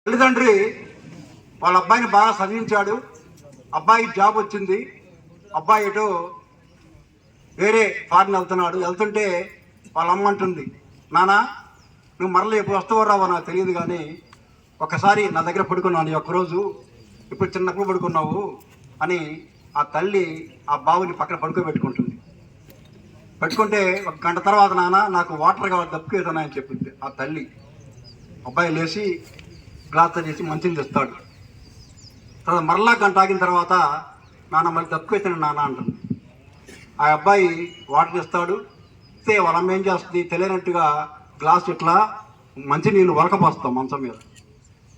తల్లిదండ్రి వాళ్ళ అబ్బాయిని బాగా చదివించాడు. అబ్బాయి జాబ్ వచ్చింది. అబ్బాయి ఎటో వేరే ఫారిన్ వెళ్తుంటే వాళ్ళ అమ్మ అంటుంది, నానా నువ్వు మరలా ఎప్పుడు వస్తావో రావో నాకు తెలియదు, కానీ ఒక్కసారి నా దగ్గర పడుకున్నాను ఒక్కరోజు, ఇప్పుడు చిన్నప్పుడు పడుకున్నావు అని ఆ తల్లి ఆ బావుని పక్కన పడుకోబెట్టుకుంటుంది. పెట్టుకుంటే ఒక గంట తర్వాత, నాన్న నాకు వాటర్ కావాలి దప్పుకేదన్నా అని చెప్పింది ఆ తల్లి. అబ్బాయి లేచి గ్లాస్ చేసి మంచిని తెస్తాడు. తర్వాత మరలా గంట ఆగిన తర్వాత, నాన్న మళ్ళీ దప్పుకేసాను నాన్న అంటుంది. ఆ అబ్బాయి వాటర్ తెస్తాడు. వాళ్ళ అమ్మ ఏం చేస్తుంది, తెలియనట్టుగా గ్లాస్ ఇట్లా మంచినీళ్ళు వలకపోస్తాం మంచం మీద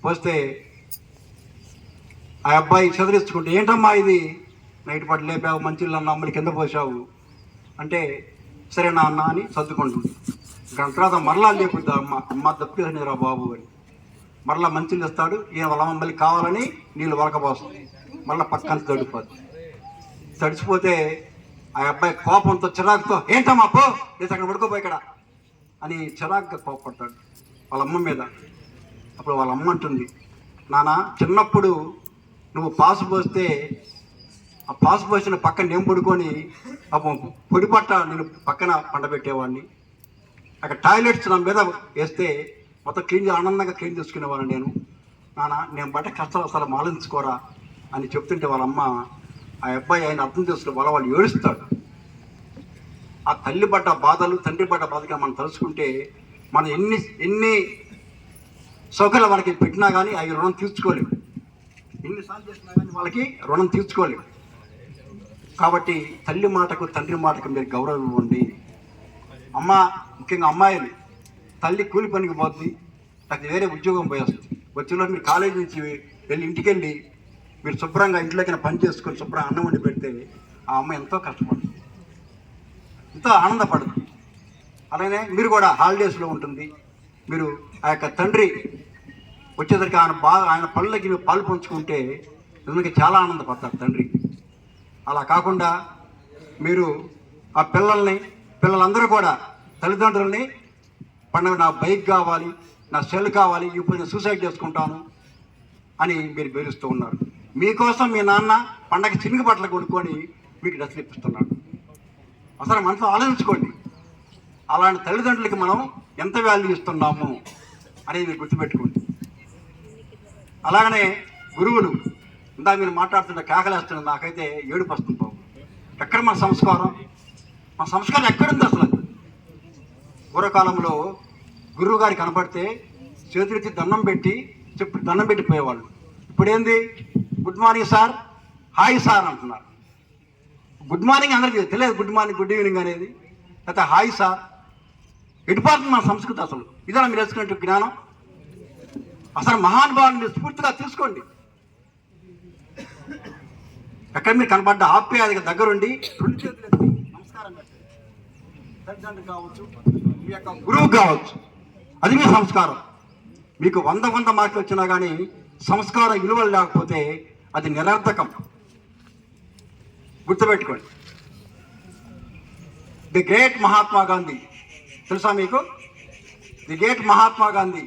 పోస్తే ఆ అబ్బాయి చెదిరించుకుంటే, ఏంటమ్మా ఇది నైట్ పడి లేపావు, మంచినీళ్ళు అన్న అమ్మని కింద పోసావు అంటే, సరే నాన్న అని సర్దుకుంటుంది. గంట తర్వాత మరలా లేపుద్ది అమ్మ దప్పుకేసినరా బాబు అని. మరలా మంచినీళ్ళు ఇస్తాడు. ఈయన వాళ్ళ మళ్ళీ కావాలని నీళ్ళు వలకపోస్తుంది. మళ్ళీ పక్కన తడిపోద్ది. తడిచిపోతే ఆ అబ్బాయి కోపంతో చిరాకుతో, ఏంటమ్మా పో నేను అక్కడ పడుకోపోయి ఇక్కడ అని చిరాకుగా కోపడతాడు వాళ్ళ అమ్మ మీద. అప్పుడు వాళ్ళ అమ్మ అంటుంది, నాన్న చిన్నప్పుడు నువ్వు పాసు పోస్తే ఆ పాసు పోసిన పక్కన నేను పడుకొని పొడి పట్ట నేను పక్కన పండబెట్టేవాడిని. అక్కడ టాయిలెట్స్ నా మీద వేస్తే మొత్తం ఆనందంగా క్లీన్ చేసుకునేవాడిని నేను. నాన్న నేను బట్ట కష్టాలు అసలు ఆలోచించుకోరా అని చెప్తుంటే వాళ్ళ అమ్మ ఆ అబ్బాయి ఆయన అర్థం చేసుకుని వాళ్ళు ఏడుస్తాడు. ఆ తల్లి పడ్డ బాధలు, తండ్రి పడ్డ బాధగా మనం తలుచుకుంటే మనం ఎన్ని సౌకర్యాలు వాళ్ళకి పెట్టినా కానీ అవి రుణం తీర్చుకోలేము. ఎన్నిసార్లు చేసినా కానీ వాళ్ళకి రుణం తీర్చుకోలేము. కాబట్టి తల్లి మాటకు తండ్రి మాటకు మీరు గౌరవం ఇవ్వండి. ముఖ్యంగా అమ్మాయిలు, తల్లి కూలి పనికి పోతుంది, నాకు వేరే ఉద్యోగం పోయేస్తుంది. వచ్చేలో మీరు కాలేజీ నుంచి వెళ్ళి ఇంటికి వెళ్ళి మీరు శుభ్రంగా ఇంట్లోకి పని చేసుకొని శుభ్రంగా అన్నం వండి పెడితే ఆ అమ్మ ఎంతో కష్టపడుతుంది, ఎంతో ఆనందపడుతుంది. అలానే మీరు కూడా హాలిడేస్లో ఉంటుంది, మీరు ఆ యొక్క తండ్రి వచ్చేసరికి ఆయన పళ్ళకి మీరు పాలు పంచుకుంటే నిజంగా చాలా ఆనందపడతారు తండ్రి. అలా కాకుండా మీరు ఆ పిల్లలందరూ కూడా తల్లిదండ్రులని పండుగ నా బైక్ కావాలి, నా సెల్ కావాలి, ఇప్పుడు నేను సూసైడ్ చేసుకుంటాను అని మీరు బెదిరిస్తూ ఉన్నారు. మీకోసం మీ నాన్న పండగ చినిగి బట్టలు కొనుక్కొని మీకు డ్రెస్సులు ఇప్పిస్తున్నాడు. అసలు మనసులో ఆలోచించుకోండి, అలాంటి తల్లిదండ్రులకి మనం ఎంత వాల్యూ ఇస్తున్నాము అనేది మీరు గుర్తుపెట్టుకోండి. అలాగనే గురువులు, ఇందాక మీరు మాట్లాడుతుంటే కేకలేస్తున్నారు, నాకైతే ఏడుపు వస్తుంది బాబు. ఎక్కడ మన సంస్కారం ఎక్కడుంది అసలు? పూర్వకాలంలో గురువు గారికి కనపడితే చేతులెత్తి దండం పెట్టి పోయేవాళ్ళు. ఇప్పుడేంది, good morning sir, hi sir అంటున్నారు. గుడ్ మార్నింగ్ అందరికీ తెలియదు, గుడ్ మార్నింగ్ గుడ్ ఈవినింగ్ అనేది, లేకపోతే హాయ్ సార్. ఎటుపోతుంది మన సంస్కృతి అసలు? ఇదా మీరు వేసుకున్నట్టు జ్ఞానం? అసలు మహానుభావుని మీరు స్ఫూర్తిగా తీసుకోండి. ఎక్కడ మీరు కనపడ్డ ఆప్యాయతగా దగ్గరుండి 2 చేతులు ఎత్తి నమస్కారం పెట్టండి. తల్లిదండ్రులు కావచ్చు, మీ యొక్క గురువు కావచ్చు, అది మీ సంస్కారం. మీకు 100 మార్కులు వచ్చినా కానీ సంస్కార విలువలు లేకపోతే అది నిరర్థకం. గుర్తుపెట్టుకోండి. ది గ్రేట్ మహాత్మా గాంధీ తెలుసా మీకు? The great Mahatma Gandhi